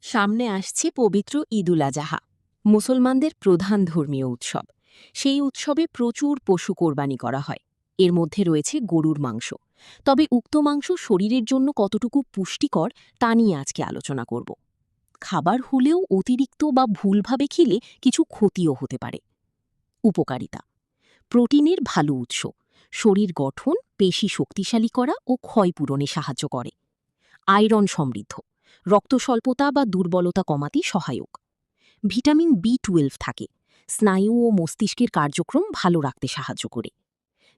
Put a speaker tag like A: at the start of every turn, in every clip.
A: সামনে আসছে পবিত্র ঈদুল আজহা, মুসলমানদের প্রধান ধর্মীয় উৎসব। সেই উৎসবে প্রচুর পশু কোরবানি করা হয়। এর মধ্যে রয়েছে গরুর মাংস। তবে উক্ত মাংস শরীরের জন্য কতটুকু পুষ্টিকর তা নিয়ে আজকে আলোচনা করব। খাবার হলেও অতিরিক্ত বা ভুলভাবে খেলে কিছু ক্ষতিও হতে পারে। উপকারিতা: প্রোটিনের ভালো উৎস, শরীর গঠন, পেশি শক্তিশালী করা ও ক্ষয় পূরণে সাহায্য করে। আয়রন সমৃদ্ধ, রক্ত স্বল্পতা বা দুর্বলতা কমাতে সহায়ক। ভিটামিন বি12 থাকে, স্নায়ু ও মস্তিষ্কের কার্যক্রম ভালো রাখতে সাহায্য করে।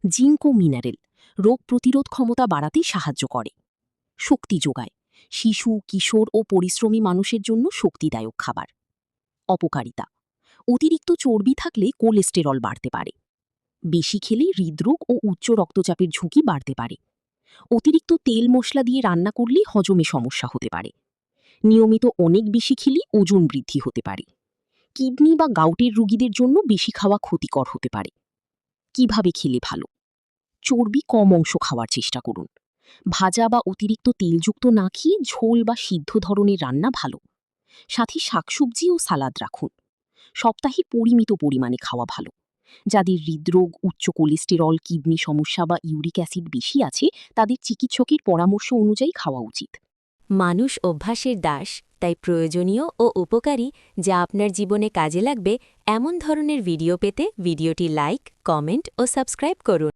A: জিঙ্ক ও মিনারেল, রোগ প্রতিরোধ ক্ষমতা বাড়াতে সাহায্য করে। শক্তি যোগায়, শিশু, কিশোর ও পরিশ্রমী মানুষের জন্য শক্তিদায়ক খাবার। অপকারিতা: অতিরিক্ত চর্বি থাকলে কোলেস্টেরল বাড়তে পারে। বেশি খেলে হৃদরোগ ও উচ্চ রক্তচাপের ঝুঁকি বাড়তে পারে। অতিরিক্ত তেল মশলা দিয়ে রান্না করলে হজমে সমস্যা হতে পারে। নিয়মিত অনেক বেশি খেলে ওজন বৃদ্ধি হতে পারে। কিডনি বা গাউটের রোগীদের জন্য বেশি খাওয়া ক্ষতিকর হতে পারে। কিভাবে খেলে ভালো? চর্বি কম অংশ খাওয়ার চেষ্টা করুন। ভাজা বা অতিরিক্ত তেলযুক্ত না খেয়ে ঝোল বা সিদ্ধ ধরনের রান্না ভালো। সাথে শাকসবজি ও সালাদ রাখুন। সপ্তাহে পরিমিত পরিমাণে খাওয়া ভালো। যাদের হৃদরোগ, উচ্চ কোলেস্টেরল, কিডনি সমস্যা বা ইউরিক অ্যাসিড বেশি আছে, তাদের চিকিৎসকের পরামর্শ অনুযায়ী খাওয়া উচিত।
B: মানুষ অভ্যাসের দাস, তাই প্রয়োজনীয় ও উপকারী যা আপনার জীবনে কাজে লাগবে এমন ধরনের ভিডিও পেতে ভিডিওটি লাইক, কমেন্ট ও সাবস্ক্রাইব করুন।